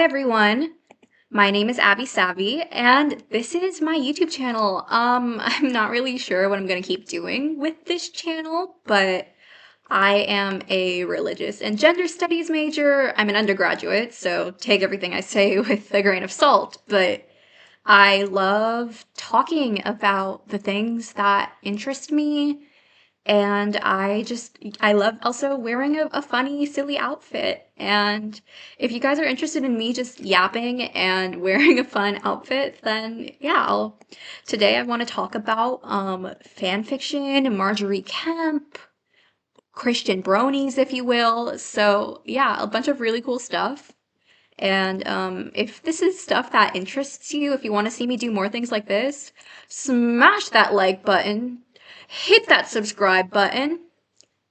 everyone, my name is Abby Savvy, and this is my YouTube channel. I'm not really sure what I'm gonna keep doing with this channel, but I am a religious and gender studies major. I'm an undergraduate, so take everything I say with a grain of salt, but I love talking about the things that interest me, and I love also wearing a funny, silly outfit. And if you guys are interested in me just yapping and wearing a fun outfit, then yeah, today I want to talk about fan fiction, Margery Kempe, Christian Bronies, if you will. So yeah, a bunch of really cool stuff. And if this is stuff that interests you, if you want to see me do more things like this, smash that like button, hit that subscribe button,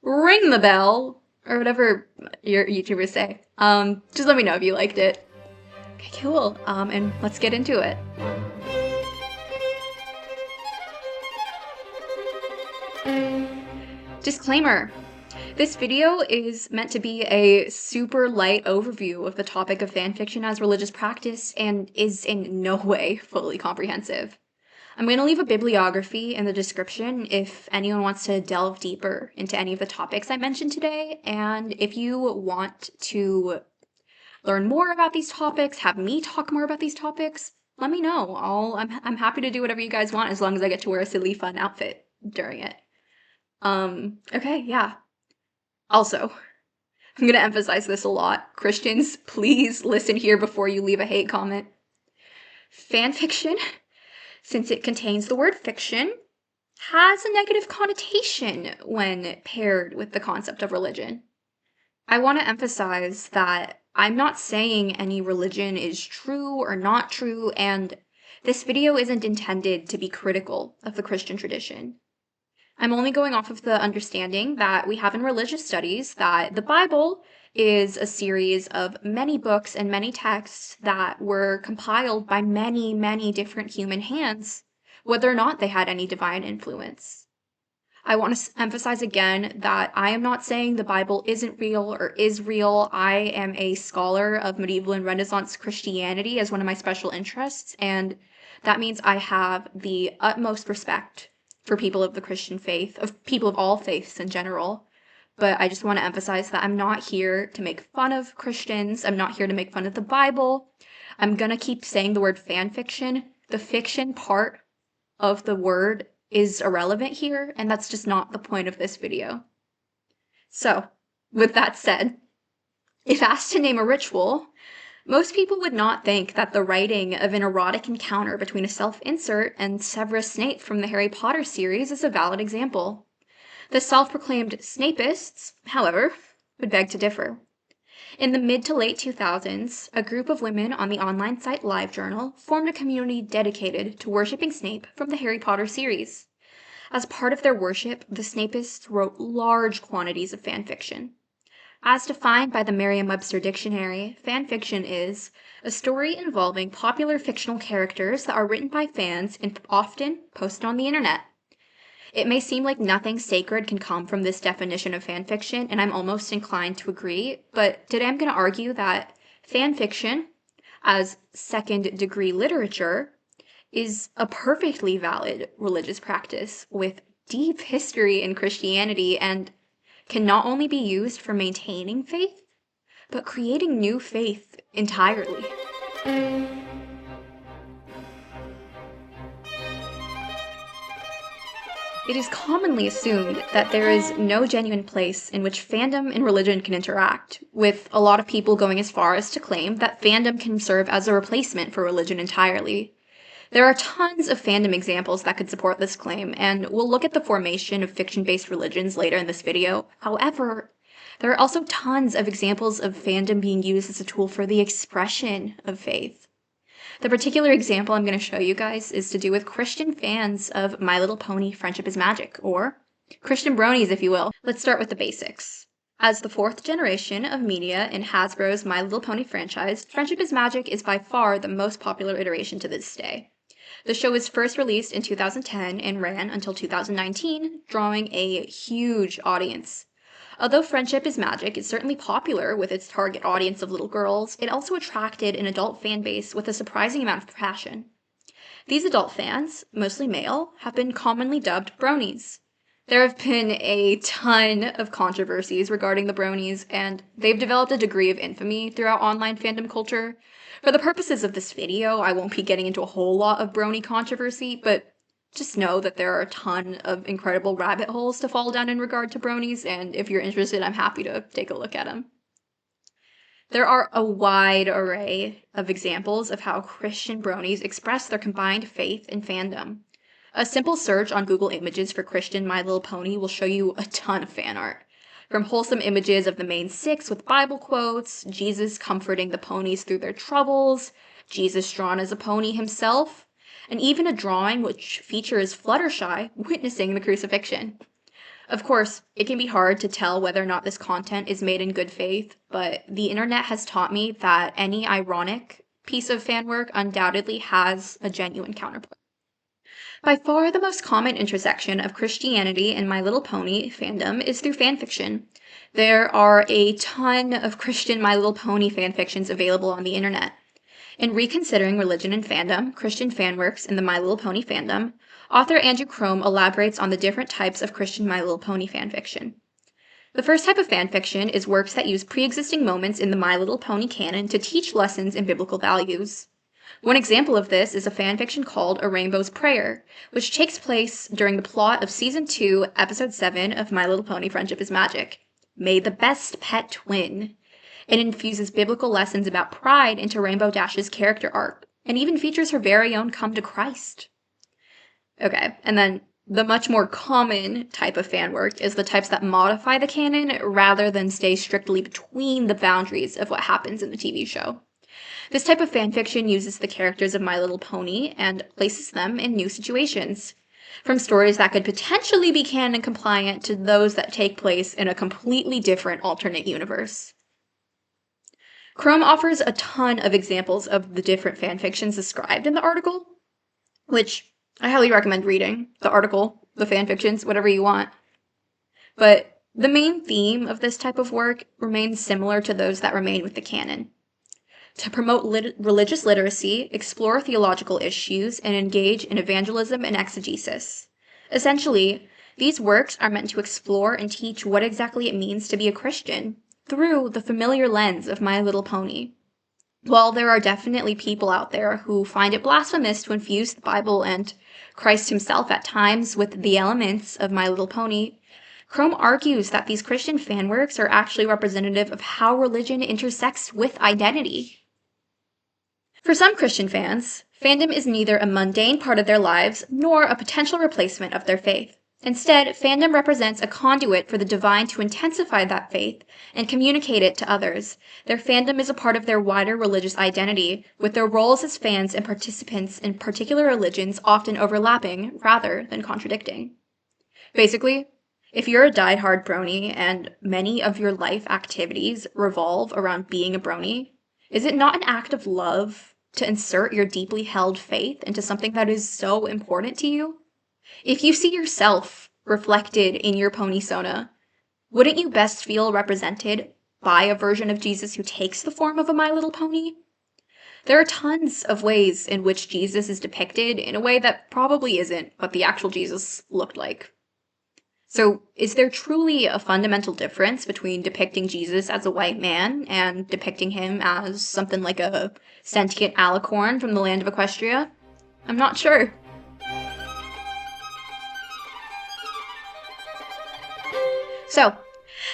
ring the bell, or whatever your YouTubers say. Just let me know if you liked it. Okay, cool. And let's get into it. Disclaimer. This video is meant to be a super light overview of the topic of fanfiction as religious practice and is in no way fully comprehensive. I'm going to leave a bibliography in the description if anyone wants to delve deeper into any of the topics I mentioned today, and if you want to learn more about these topics, have me talk more about these topics, let me know. I'm happy to do whatever you guys want as long as I get to wear a silly fun outfit during it. Okay, yeah. Also, I'm gonna emphasize this a lot. Christians, please listen here before you leave a hate comment. Fanfiction, since it contains the word fiction, has a negative connotation when paired with the concept of religion. I want to emphasize that I'm not saying any religion is true or not true, and this video isn't intended to be critical of the Christian tradition. I'm only going off of the understanding that we have in religious studies that the Bible is a series of many books and many texts that were compiled by many, many different human hands, whether or not they had any divine influence. I want to emphasize again that I am not saying the Bible isn't real or is real. I am a scholar of medieval and Renaissance Christianity as one of my special interests, and that means I have the utmost respect for people of the Christian faith, of people of all faiths in general. But I just want to emphasize that I'm not here to make fun of Christians. I'm not here to make fun of the Bible. I'm gonna keep saying the word fan fiction. The fiction part of the word is irrelevant here, and that's just not the point of this video. So, with that said, if asked to name a ritual, most people would not think that the writing of an erotic encounter between a self-insert and Severus Snape from the Harry Potter series is a valid example. The self-proclaimed Snapeists, however, would beg to differ. In the mid to late 2000s, a group of women on the online site LiveJournal formed a community dedicated to worshipping Snape from the Harry Potter series. As part of their worship, the Snapeists wrote large quantities of fanfiction. As defined by the Merriam-Webster Dictionary, fanfiction is a story involving popular fictional characters that are written by fans and often posted on the internet. It may seem like nothing sacred can come from this definition of fanfiction, and I'm almost inclined to agree, but today I'm going to argue that fanfiction, as second-degree literature, is a perfectly valid religious practice with deep history in Christianity and can not only be used for maintaining faith, but creating new faith entirely. It is commonly assumed that there is no genuine place in which fandom and religion can interact, with a lot of people going as far as to claim that fandom can serve as a replacement for religion entirely. There are tons of fandom examples that could support this claim, and we'll look at the formation of fiction-based religions later in this video. However, there are also tons of examples of fandom being used as a tool for the expression of faith. The particular example I'm going to show you guys is to do with Christian fans of My Little Pony Friendship is Magic, or Christian Bronies, if you will. Let's start with the basics. As the fourth generation of media in Hasbro's My Little Pony franchise, Friendship is Magic is by far the most popular iteration to this day. The show was first released in 2010 and ran until 2019, drawing a huge audience. Although Friendship is Magic is certainly popular with its target audience of little girls, it also attracted an adult fan base with a surprising amount of passion. These adult fans, mostly male, have been commonly dubbed Bronies. There have been a ton of controversies regarding the Bronies, and they've developed a degree of infamy throughout online fandom culture. For the purposes of this video, I won't be getting into a whole lot of Brony controversy, but just know that there are a ton of incredible rabbit holes to fall down in regard to Bronies, and if you're interested, I'm happy to take a look at them. There are a wide array of examples of how Christian Bronies express their combined faith and fandom. A simple search on Google Images for Christian My Little Pony will show you a ton of fan art. From wholesome images of the main six with Bible quotes, Jesus comforting the ponies through their troubles, Jesus drawn as a pony himself, and even a drawing which features Fluttershy witnessing the crucifixion. Of course, it can be hard to tell whether or not this content is made in good faith, but the internet has taught me that any ironic piece of fan work undoubtedly has a genuine counterpart. By far the most common intersection of Christianity and My Little Pony fandom is through fanfiction. There are a ton of Christian My Little Pony fanfictions available on the internet. In Reconsidering Religion and Fandom, Christian Fanworks in the My Little Pony fandom, author Andrew Crome elaborates on the different types of Christian My Little Pony fanfiction. The first type of fanfiction is works that use pre-existing moments in the My Little Pony canon to teach lessons in biblical values. One example of this is a fanfiction called A Rainbow's Prayer, which takes place during the plot of Season 2, Episode 7 of My Little Pony Friendship is Magic. May the best pet twin. It infuses biblical lessons about pride into Rainbow Dash's character arc, and even features her very own come to Christ. Okay, and then the much more common type of fan work is the types that modify the canon rather than stay strictly between the boundaries of what happens in the TV show. This type of fanfiction uses the characters of My Little Pony and places them in new situations, from stories that could potentially be canon compliant to those that take place in a completely different alternate universe. Crome offers a ton of examples of the different fanfictions described in the article, which I highly recommend reading. The article, the fanfictions, whatever you want. But the main theme of this type of work remains similar to those that remain with the canon. To promote religious literacy, explore theological issues, and engage in evangelism and exegesis. Essentially, these works are meant to explore and teach what exactly it means to be a Christian through the familiar lens of My Little Pony. While there are definitely people out there who find it blasphemous to infuse the Bible and Christ himself at times with the elements of My Little Pony, Crome argues that these Christian fan works are actually representative of how religion intersects with identity. For some Christian fans, fandom is neither a mundane part of their lives nor a potential replacement of their faith. Instead, fandom represents a conduit for the divine to intensify that faith and communicate it to others. Their fandom is a part of their wider religious identity, with their roles as fans and participants in particular religions often overlapping rather than contradicting. Basically, if you're a diehard brony and many of your life activities revolve around being a brony, is it not an act of love to insert your deeply held faith into something that is so important to you? If you see yourself reflected in your pony-sona, wouldn't you best feel represented by a version of Jesus who takes the form of a My Little Pony? There are tons of ways in which Jesus is depicted in a way that probably isn't what the actual Jesus looked like. So, is there truly a fundamental difference between depicting Jesus as a white man and depicting him as something like a sentient alicorn from the land of Equestria? I'm not sure. So,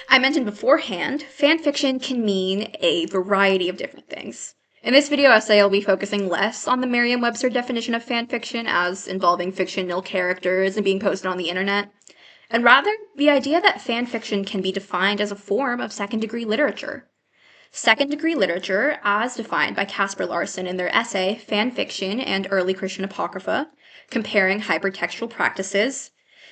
I mentioned beforehand, fanfiction can mean a variety of different things. In this video essay, I'll be focusing less on the Merriam-Webster definition of fanfiction as involving fictional characters and being posted on the internet, and rather the idea that fanfiction can be defined as a form of second-degree literature. Second-degree literature, as defined by Kasper Larsen in their essay Fanfiction and Early Christian Apocrypha, comparing hypertextual practices,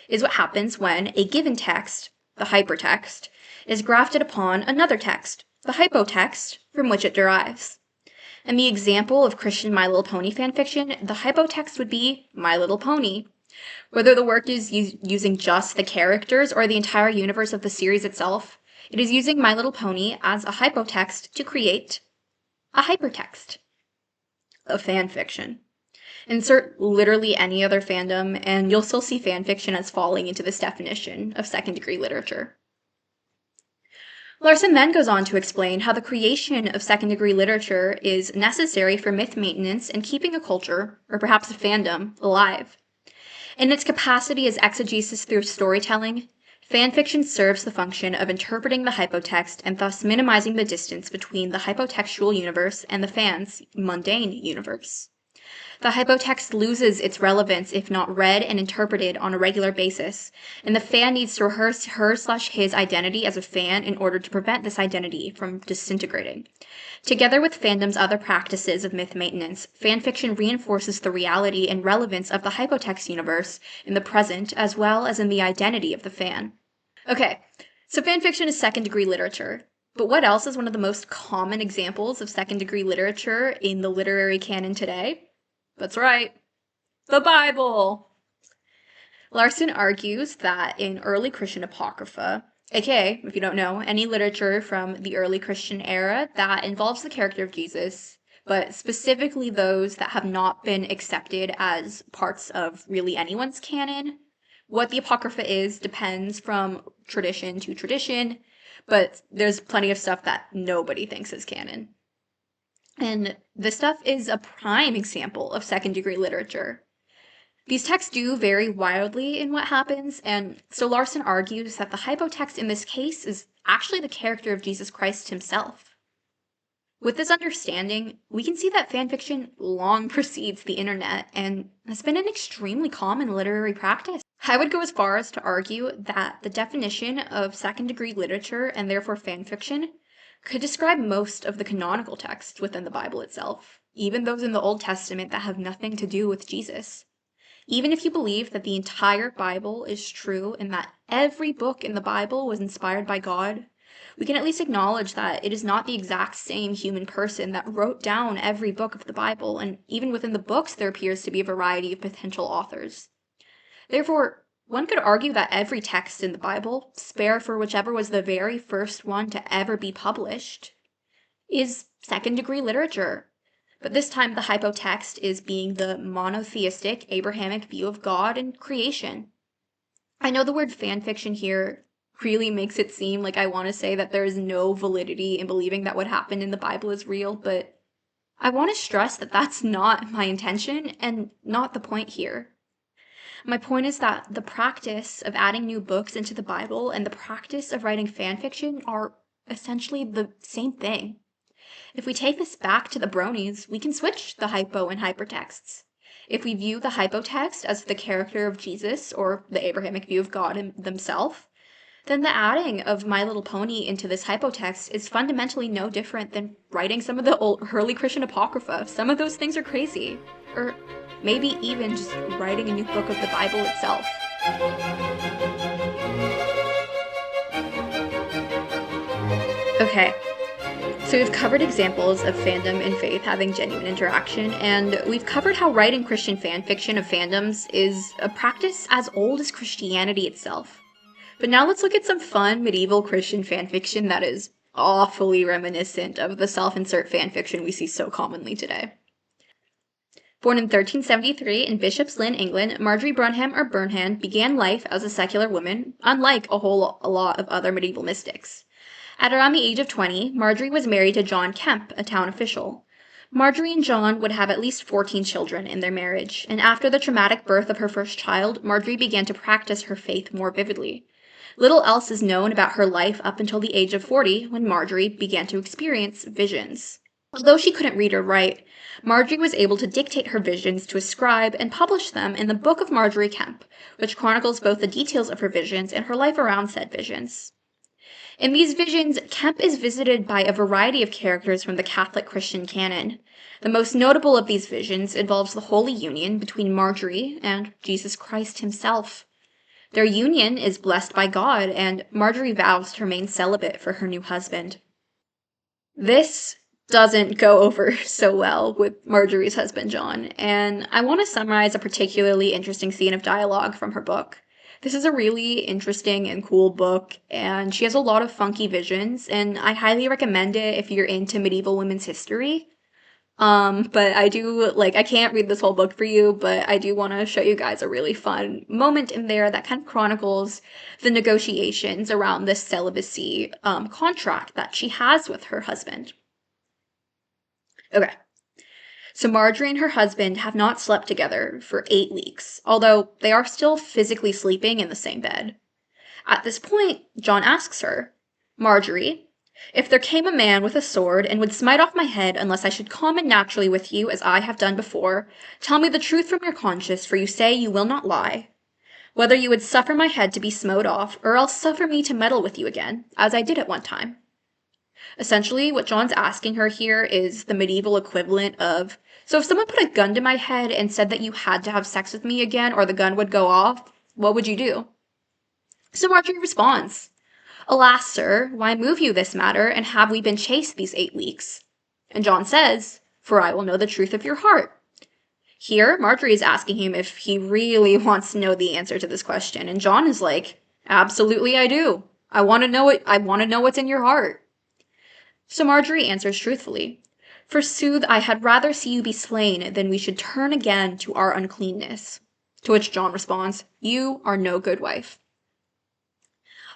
is what happens when a given text, the hypertext, is grafted upon another text, the hypotext, from which it derives. In the example of Christian My Little Pony fanfiction, the hypotext would be My Little Pony. Whether the work is using just the characters or the entire universe of the series itself, It is using My Little Pony as a hypotext to create a hypertext of fanfiction. Insert literally any other fandom, and you'll still see fanfiction as falling into this definition of second-degree literature. Larsen then goes on to explain how the creation of second-degree literature is necessary for myth maintenance and keeping a culture, or perhaps a fandom, alive. In its capacity as exegesis through storytelling, fanfiction serves the function of interpreting the hypotext and thus minimizing the distance between the hypotextual universe and the fan's mundane universe. The hypotext loses its relevance if not read and interpreted on a regular basis, and the fan needs to rehearse her/his identity as a fan in order to prevent this identity from disintegrating. Together with fandom's other practices of myth maintenance, fanfiction reinforces the reality and relevance of the hypotext universe in the present as well as in the identity of the fan. Okay, so fanfiction is second-degree literature. But what else is one of the most common examples of second-degree literature in the literary canon today? That's right, the Bible! Larsen argues that in early Christian Apocrypha, aka, if you don't know, any literature from the early Christian era that involves the character of Jesus, but specifically those that have not been accepted as parts of really anyone's canon. What the Apocrypha is depends from tradition to tradition, but there's plenty of stuff that nobody thinks is canon. And this stuff is a prime example of second-degree literature. These texts do vary wildly in what happens, and so Larsen argues that the hypotext in this case is actually the character of Jesus Christ himself. With this understanding, we can see that fanfiction long precedes the internet and has been an extremely common literary practice. I would go as far as to argue that the definition of second-degree literature, and therefore fanfiction, could describe most of the canonical texts within the Bible itself, even those in the Old Testament that have nothing to do with Jesus. Even if you believe that the entire Bible is true and that every book in the Bible was inspired by God, we can at least acknowledge that it is not the exact same human person that wrote down every book of the Bible, and even within the books there appears to be a variety of potential authors. Therefore, one could argue that every text in the Bible, spare for whichever was the very first one to ever be published, is second-degree literature. But this time the hypotext is being the monotheistic Abrahamic view of God and creation. I know the word fanfiction here really makes it seem like I want to say that there is no validity in believing that what happened in the Bible is real, but I want to stress that that's not my intention and not the point here. My point is that the practice of adding new books into the Bible and the practice of writing fanfiction are essentially the same thing. If we take this back to the Bronies, we can switch the hypo and hypertexts. If we view the hypotext as the character of Jesus, or the Abrahamic view of God themselves, then the adding of My Little Pony into this hypotext is fundamentally no different than writing some of the early Christian Apocrypha. Some of those things are crazy. Or maybe even just writing a new book of the Bible itself. Okay, so we've covered examples of fandom and faith having genuine interaction, and we've covered how writing Christian fanfiction of fandoms is a practice as old as Christianity itself. But now let's look at some fun medieval Christian fanfiction that is awfully reminiscent of the self-insert fanfiction we see so commonly today. Born in 1373 in Bishop's Lynn, England, Margery Burnham began life as a secular woman, unlike a lot of other medieval mystics. At around the age of 20, Margery was married to John Kempe, a town official. Margery and John would have at least 14 children in their marriage, and after the traumatic birth of her first child, Margery began to practice her faith more vividly. Little else is known about her life up until the age of 40, when Margery began to experience visions. Although she couldn't read or write, Margery was able to dictate her visions to a scribe and publish them in the Book of Margery Kempe, which chronicles both the details of her visions and her life around said visions. In these visions, Kempe is visited by a variety of characters from the Catholic Christian canon. The most notable of these visions involves the Holy Union between Margery and Jesus Christ himself. Their union is blessed by God, and Margery vows to remain celibate for her new husband. This doesn't go over so well with Margery's husband John, and I want to summarize a particularly interesting scene of dialogue from her book. This is a really interesting and cool book, and she has a lot of funky visions, and I highly recommend it if you're into medieval women's history. But I can't read this whole book for you, but I do want to show you guys a really fun moment in there that kind of chronicles the negotiations around this celibacy contract that she has with her husband. Okay. So Margery and her husband have not slept together for 8 weeks, although they are still physically sleeping in the same bed. At this point, John asks her, "Margery, if there came a man with a sword and would smite off my head unless I should common naturally with you as I have done before, tell me the truth from your conscience, for you say you will not lie. Whether you would suffer my head to be smote off, or else suffer me to meddle with you again, as I did at one time." Essentially, what John's asking her here is the medieval equivalent of, so if someone put a gun to my head and said that you had to have sex with me again or the gun would go off, what would you do? So Margery responds, "Alas, sir, why move you this matter, and have we been chaste these 8 weeks?" And John says, "For I will know the truth of your heart." Here, Margery is asking him if he really wants to know the answer to this question, and John is like, "Absolutely I do. I want to know what's in your heart." So Margery answers truthfully, "Forsooth, I had rather see you be slain than we should turn again to our uncleanness." To which John responds, "You are no good wife."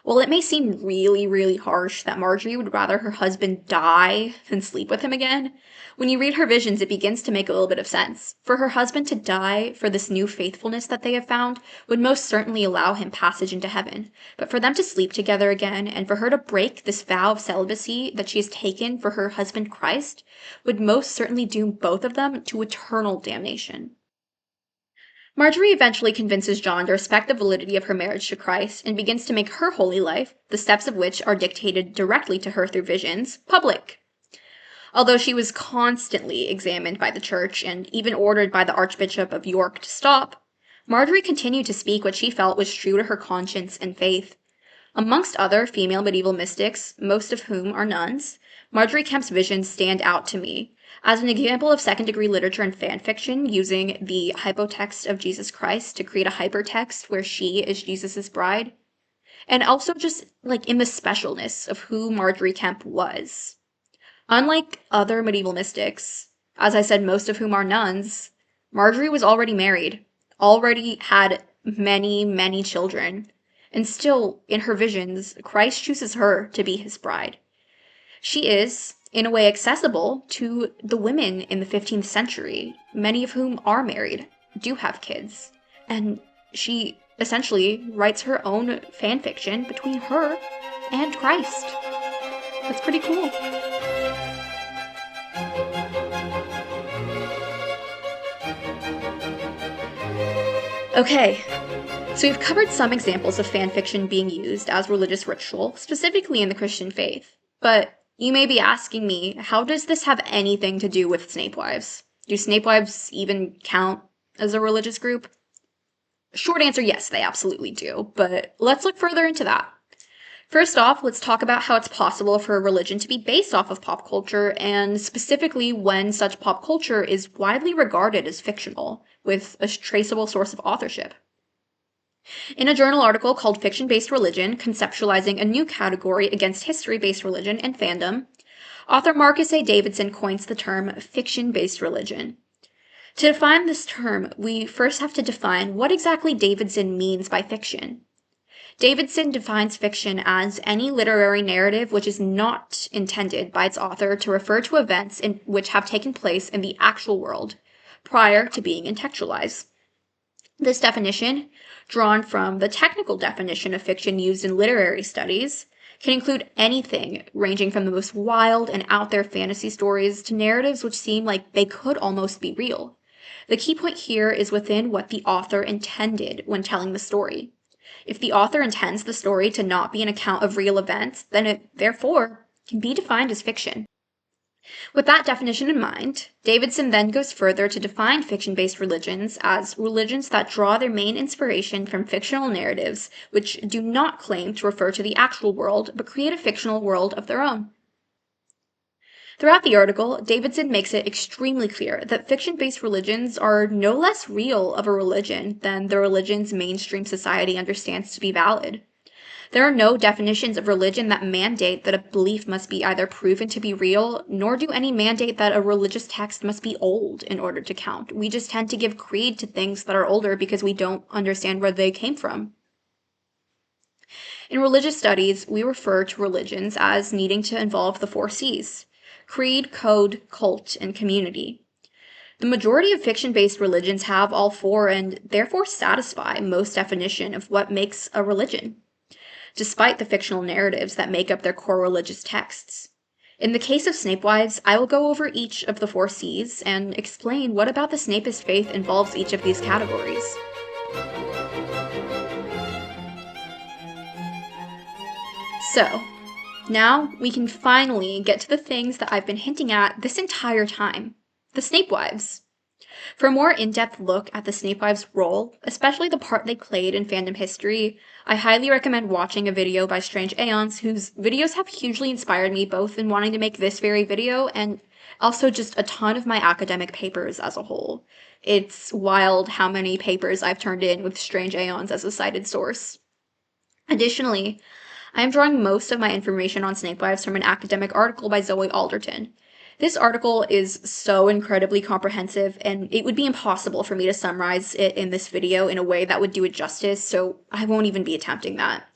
While it may seem really, really harsh that Margery would rather her husband die than sleep with him again, when you read her visions, it begins to make a little bit of sense. For her husband to die for this new faithfulness that they have found would most certainly allow him passage into heaven, but for them to sleep together again and for her to break this vow of celibacy that she has taken for her husband Christ would most certainly doom both of them to eternal damnation. Margery eventually convinces John to respect the validity of her marriage to Christ and begins to make her holy life, the steps of which are dictated directly to her through visions, public. Although she was constantly examined by the church and even ordered by the Archbishop of York to stop, Margery continued to speak what she felt was true to her conscience and faith. Amongst other female medieval mystics, most of whom are nuns, Margery Kempe's visions stand out to me as an example of second-degree literature and fanfiction using the hypotext of Jesus Christ to create a hypertext where she is Jesus' bride, and also just in the specialness of who Margery Kempe was. Unlike other medieval mystics, as I said, most of whom are nuns, Margery was already married, already had many, many children, and still, in her visions, Christ chooses her to be his bride. She is, in a way, accessible to the women in the 15th century, many of whom are married, do have kids, and she essentially writes her own fan fiction between her and Christ. That's pretty cool. Okay, so we've covered some examples of fanfiction being used as religious ritual, specifically in the Christian faith, but you may be asking me, how does this have anything to do with Snapewives? Do Snapewives even count as a religious group? Short answer, yes, they absolutely do, but let's look further into that. First off, let's talk about how it's possible for a religion to be based off of pop culture, and specifically when such pop culture is widely regarded as fictional, with a traceable source of authorship. In a journal article called Fiction-Based Religion, Conceptualizing a New Category Against History-Based Religion and Fandom, author Markus A. Davidsen coins the term fiction-based religion. To define this term, we first have to define what exactly Davidsen means by fiction. Davidsen defines fiction as any literary narrative which is not intended by its author to refer to events which have taken place in the actual world prior to being intellectualized. This definition, drawn from the technical definition of fiction used in literary studies, can include anything ranging from the most wild and out there fantasy stories to narratives which seem like they could almost be real. The key point here is within what the author intended when telling the story. If the author intends the story to not be an account of real events, then it, therefore, can be defined as fiction. With that definition in mind, Davidsen then goes further to define fiction-based religions as religions that draw their main inspiration from fictional narratives which do not claim to refer to the actual world but create a fictional world of their own. Throughout the article, Davidsen makes it extremely clear that fiction-based religions are no less real of a religion than the religions mainstream society understands to be valid. There are no definitions of religion that mandate that a belief must be either proven to be real, nor do any mandate that a religious text must be old in order to count. We just tend to give creed to things that are older because we don't understand where they came from. In religious studies, we refer to religions as needing to involve the 4 C's: creed, code, cult, and community. The majority of fiction-based religions have all 4 and therefore satisfy most definition of what makes a religion, despite the fictional narratives that make up their core religious texts. In the case of Snapewives, I will go over each of the 4 C's and explain what about the Snapeist faith involves each of these categories. So, now we can finally get to the things that I've been hinting at this entire time: the Snapewives. For a more in-depth look at the Snapewives' role, especially the part they played in fandom history, I highly recommend watching a video by Strange Aeons, whose videos have hugely inspired me both in wanting to make this very video and also just a ton of my academic papers as a whole. It's wild how many papers I've turned in with Strange Aeons as a cited source. Additionally, I am drawing most of my information on Snapewives from an academic article by Zoe Alderton. This article is so incredibly comprehensive, and it would be impossible for me to summarize it in this video in a way that would do it justice, so I won't even be attempting that.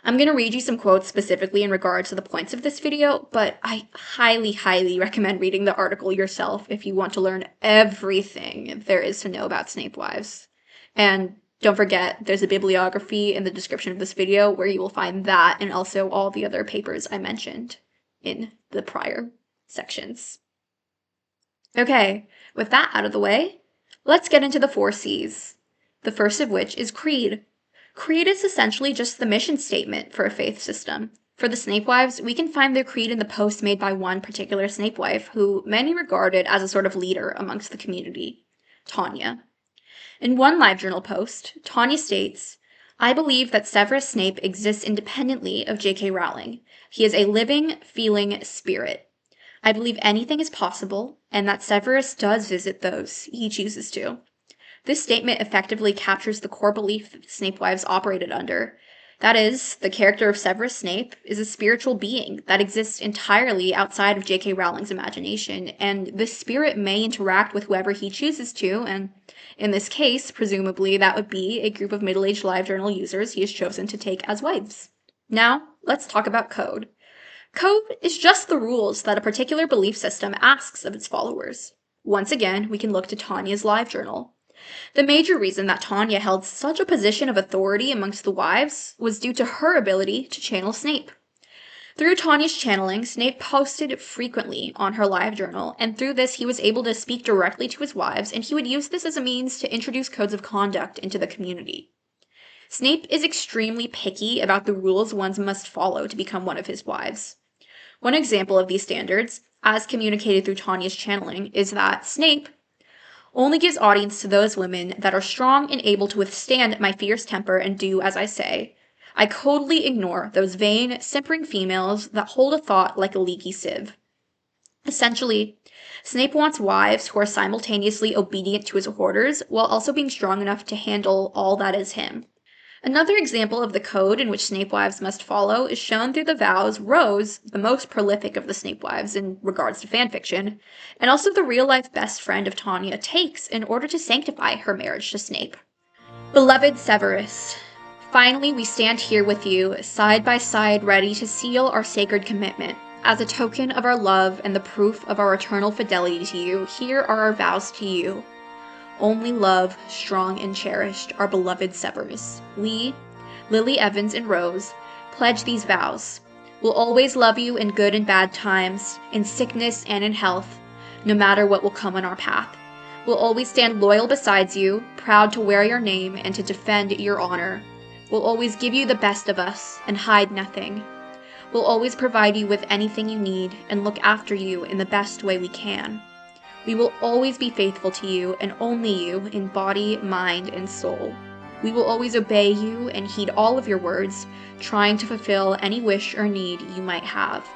I'm going to read you some quotes specifically in regard to the points of this video, but I highly recommend reading the article yourself if you want to learn everything there is to know about Snapewives. And don't forget, there's a bibliography in the description of this video where you will find that and also all the other papers I mentioned in the prior sections. Okay, with that out of the way, let's get into the 4 C's. The first of which is creed. Creed is essentially just the mission statement for a faith system. For the Snapewives, we can find their creed in the post made by one particular Snapewife, who many regarded as a sort of leader amongst the community, Tanya. In one LiveJournal post, Tanya states, "I believe that Severus Snape exists independently of J.K. Rowling. He is a living, feeling spirit. I believe anything is possible, and that Severus does visit those he chooses to." This statement effectively captures the core belief that the Snapewives operated under. That is, the character of Severus Snape is a spiritual being that exists entirely outside of J.K. Rowling's imagination, and this spirit may interact with whoever he chooses to, and in this case, presumably, that would be a group of middle-aged LiveJournal users he has chosen to take as wives. Now, let's talk about code. Code is just the rules that a particular belief system asks of its followers. Once again, we can look to Tanya's LiveJournal. The major reason that Tanya held such a position of authority amongst the wives was due to her ability to channel Snape. Through Tanya's channeling, Snape posted frequently on her LiveJournal, and through this he was able to speak directly to his wives, and he would use this as a means to introduce codes of conduct into the community. Snape is extremely picky about the rules one must follow to become one of his wives. One example of these standards, as communicated through Tanya's channeling, is that Snape only gives audience to those women that are strong and able to withstand my fierce temper and do as I say. I coldly ignore those vain, simpering females that hold a thought like a leaky sieve. Essentially, Snape wants wives who are simultaneously obedient to his orders while also being strong enough to handle all that is him. Another example of the code in which Snapewives must follow is shown through the vows Rose, the most prolific of the Snapewives in regards to fanfiction, and also the real-life best friend of Tanya, takes in order to sanctify her marriage to Snape. Beloved Severus, finally we stand here with you, side by side, ready to seal our sacred commitment. As a token of our love and the proof of our eternal fidelity to you, here are our vows to you. Only love, strong and cherished, our beloved Severus. We, Lily Evans and Rose, pledge these vows. We'll always love you in good and bad times, in sickness and in health, no matter what will come on our path. We'll always stand loyal beside you, proud to wear your name and to defend your honor. We'll always give you the best of us and hide nothing. We'll always provide you with anything you need and look after you in the best way we can. We will always be faithful to you and only you in body, mind, and soul. We will always obey you and heed all of your words, trying to fulfill any wish or need you might have.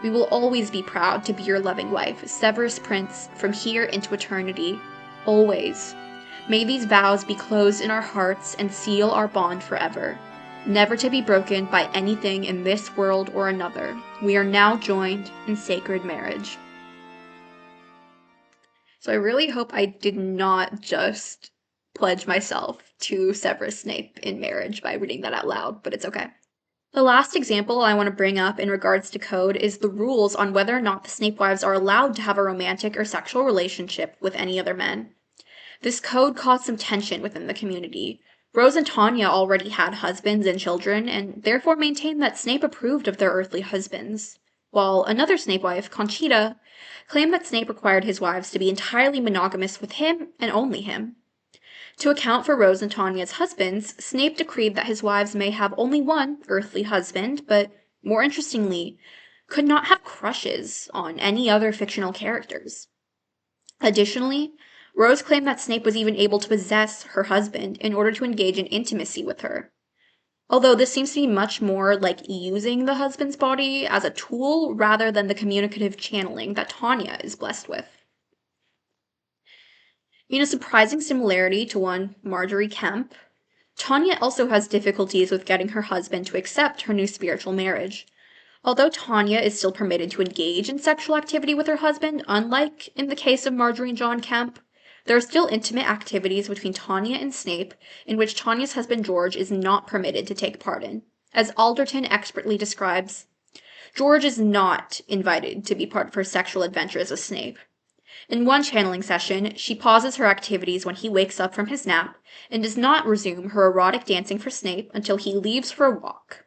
We will always be proud to be your loving wife, Severus Prince, from here into eternity. Always. May these vows be closed in our hearts and seal our bond forever, never to be broken by anything in this world or another. We are now joined in sacred marriage. So I really hope I did not just pledge myself to Severus Snape in marriage by reading that out loud, but it's okay. The last example I want to bring up in regards to code is the rules on whether or not the Snapewives are allowed to have a romantic or sexual relationship with any other men. This code caused some tension within the community. Rose and Tanya already had husbands and children, and therefore maintained that Snape approved of their earthly husbands, while another Snapewife, Conchita, claimed that Snape required his wives to be entirely monogamous with him and only him. To account for Rose and Tanya's husbands, Snape decreed that his wives may have only one earthly husband, but, more interestingly, could not have crushes on any other fictional characters. Additionally, Rose claimed that Snape was even able to possess her husband in order to engage in intimacy with her. Although this seems to be much more like using the husband's body as a tool rather than the communicative channeling that Tanya is blessed with. In a surprising similarity to one Margery Kempe, Tanya also has difficulties with getting her husband to accept her new spiritual marriage. Although Tanya is still permitted to engage in sexual activity with her husband, unlike in the case of Margery and John Kempe, there are still intimate activities between Tanya and Snape in which Tanya's husband George is not permitted to take part in. As Alderton expertly describes, George is not invited to be part of her sexual adventures with Snape. In one channeling session, she pauses her activities when he wakes up from his nap and does not resume her erotic dancing for Snape until he leaves for a walk.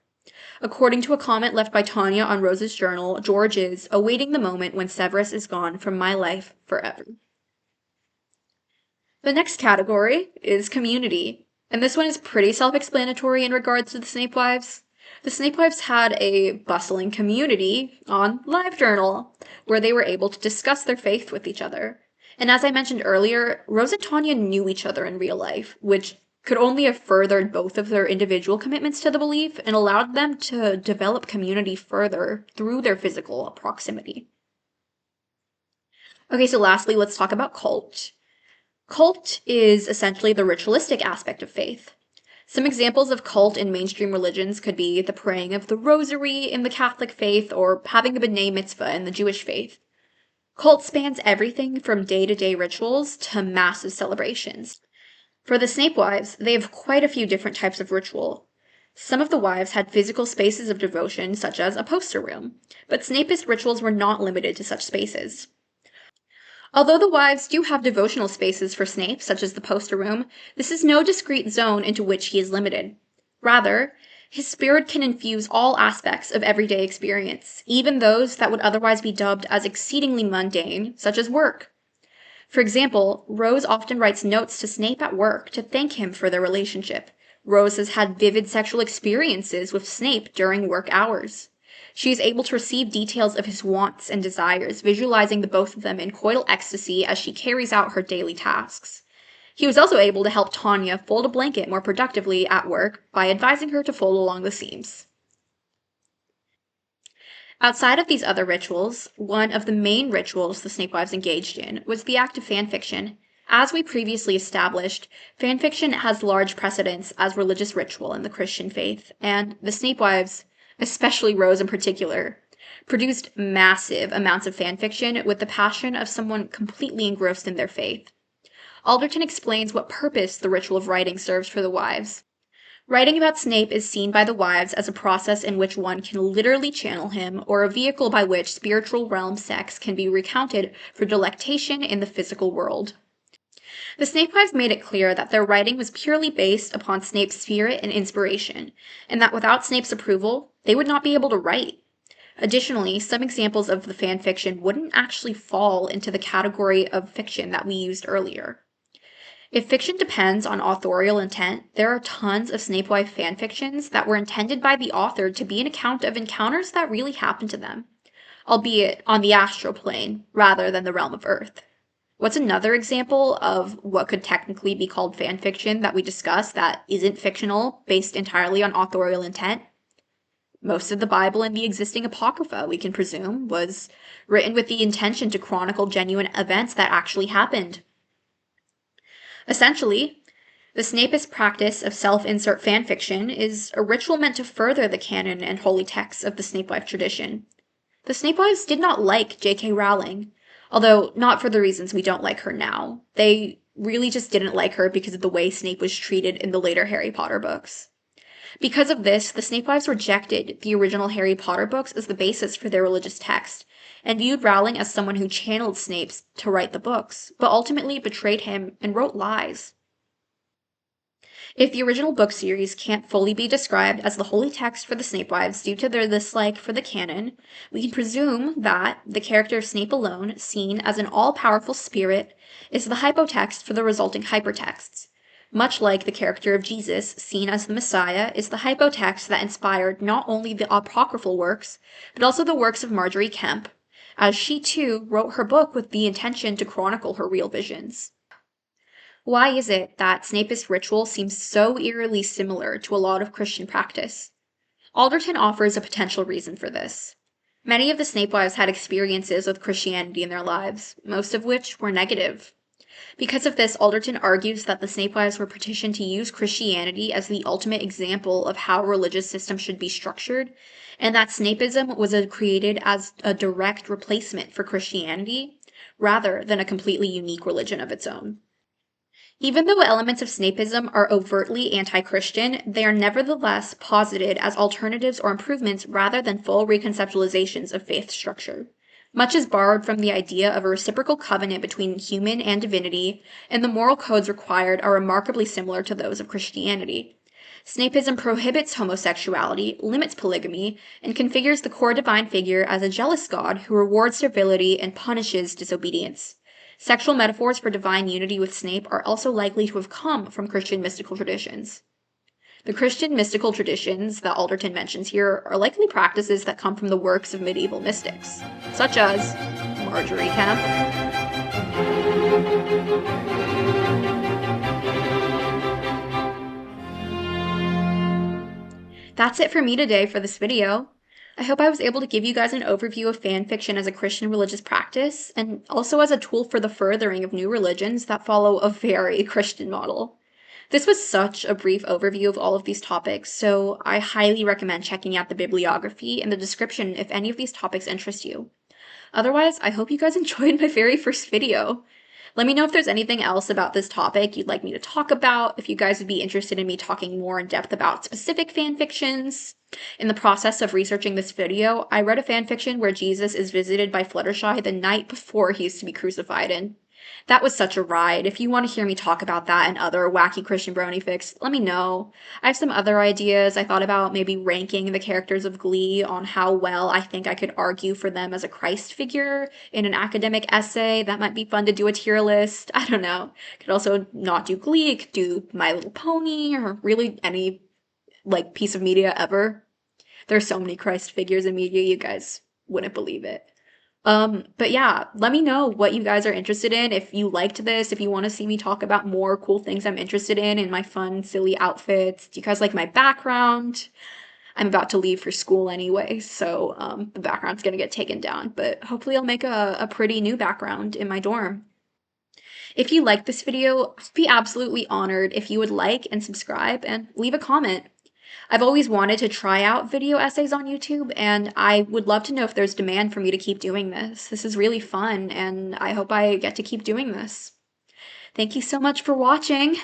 According to a comment left by Tanya on Rose's journal, George is awaiting the moment when Severus is gone from my life forever. The next category is community, and this one is pretty self-explanatory in regards to the Snapewives. The Snapewives had a bustling community on LiveJournal, where they were able to discuss their faith with each other. And as I mentioned earlier, Rose and Tanya knew each other in real life, which could only have furthered both of their individual commitments to the belief and allowed them to develop community further through their physical proximity. Okay, so lastly, let's talk about cult. Cult is essentially the ritualistic aspect of faith. Some examples of cult in mainstream religions could be the praying of the rosary in the Catholic faith or having a B'nai Mitzvah in the Jewish faith. Cult spans everything from day-to-day rituals to massive celebrations. For the Snapewives, they have quite a few different types of ritual. Some of the wives had physical spaces of devotion, such as a poster room, but Snapeist rituals were not limited to such spaces. Although the wives do have devotional spaces for Snape, such as the poster room, this is no discrete zone into which he is limited. Rather, his spirit can infuse all aspects of everyday experience, even those that would otherwise be dubbed as exceedingly mundane, such as work. For example, Rose often writes notes to Snape at work to thank him for their relationship. Rose has had vivid sexual experiences with Snape during work hours. She is able to receive details of his wants and desires, visualizing the both of them in coital ecstasy as she carries out her daily tasks. He was also able to help Tanya fold a blanket more productively at work by advising her to fold along the seams. Outside of these other rituals, one of the main rituals the Snapewives engaged in was the act of fanfiction. As we previously established, fanfiction has large precedence as religious ritual in the Christian faith, and the Snapewives, especially Rose in particular, produced massive amounts of fanfiction with the passion of someone completely engrossed in their faith. Alderton explains what purpose the ritual of writing serves for the wives. Writing about Snape is seen by the wives as a process in which one can literally channel him, or a vehicle by which spiritual realm sex can be recounted for delectation in the physical world. The Snapewives made it clear that their writing was purely based upon Snape's spirit and inspiration, and that without Snape's approval, they would not be able to write. Additionally, some examples of the fanfiction wouldn't actually fall into the category of fiction that we used earlier. If fiction depends on authorial intent, there are tons of Snapewife fanfictions that were intended by the author to be an account of encounters that really happened to them, albeit on the astral plane rather than the realm of Earth. What's another example of what could technically be called fanfiction that we discussed that isn't fictional, based entirely on authorial intent? Most of the Bible and the existing Apocrypha, we can presume, was written with the intention to chronicle genuine events that actually happened. Essentially, the Snapeist practice of self-insert fanfiction is a ritual meant to further the canon and holy texts of the Snapewife tradition. The Snapewives did not like J.K. Rowling, although not for the reasons we don't like her now. They really just didn't like her because of the way Snape was treated in the later Harry Potter books. Because of this, the Snapewives rejected the original Harry Potter books as the basis for their religious text, and viewed Rowling as someone who channeled Snape to write the books, but ultimately betrayed him and wrote lies. If the original book series can't fully be described as the holy text for the Snapewives due to their dislike for the canon, we can presume that the character of Snape alone, seen as an all-powerful spirit, is the hypotext for the resulting hypertexts, much like the character of Jesus, seen as the Messiah, is the hypotext that inspired not only the apocryphal works, but also the works of Margery Kempe, as she too wrote her book with the intention to chronicle her real visions. Why is it that Snapeist ritual seems so eerily similar to a lot of Christian practice? Alderton offers a potential reason for this. Many of the Snapewives had experiences with Christianity in their lives, most of which were negative. Because of this, Alderton argues that the Snapewives were petitioned to use Christianity as the ultimate example of how a religious system should be structured, and that Snapeism was created as a direct replacement for Christianity, rather than a completely unique religion of its own. Even though elements of Snapeism are overtly anti-Christian, they are nevertheless posited as alternatives or improvements rather than full reconceptualizations of faith structure. Much is borrowed from the idea of a reciprocal covenant between human and divinity, and the moral codes required are remarkably similar to those of Christianity. Snapeism prohibits homosexuality, limits polygamy, and configures the core divine figure as a jealous god who rewards servility and punishes disobedience. Sexual metaphors for divine unity with Snape are also likely to have come from Christian mystical traditions. The Christian mystical traditions that Alderton mentions here are likely practices that come from the works of medieval mystics, such as Margery Kempe. That's it for me today for this video. I hope I was able to give you guys an overview of fanfiction as a Christian religious practice, and also as a tool for the furthering of new religions that follow a very Christian model. This was such a brief overview of all of these topics, so I highly recommend checking out the bibliography in the description if any of these topics interest you. Otherwise, I hope you guys enjoyed my very first video. Let me know if there's anything else about this topic you'd like me to talk about, if you guys would be interested in me talking more in depth about specific fanfictions. In the process of researching this video, I read a fanfiction where Jesus is visited by Fluttershy the night before he is to be crucified, and that was such a ride. If you want to hear me talk about that and other wacky Christian brony fics, let me know. I have some other ideas. I thought about maybe ranking the characters of Glee on how well I think I could argue for them as a Christ figure in an academic essay. That might be fun to do a tier list. I don't know. Could also not do Glee, could do My Little Pony, or really any piece of media ever. There's so many Christ figures in media, you guys wouldn't believe it. But yeah, let me know what you guys are interested in. If you liked this, if you want to see me talk about more cool things I'm interested in my fun, silly outfits. Do you guys like my background? I'm about to leave for school anyway, so the background's gonna get taken down, but hopefully I'll make a pretty new background in my dorm. If you liked this video, I'd be absolutely honored if you would like and subscribe and leave a comment. I've always wanted to try out video essays on YouTube, and I would love to know if there's demand for me to keep doing this. This is really fun, and I hope I get to keep doing this. Thank you so much for watching.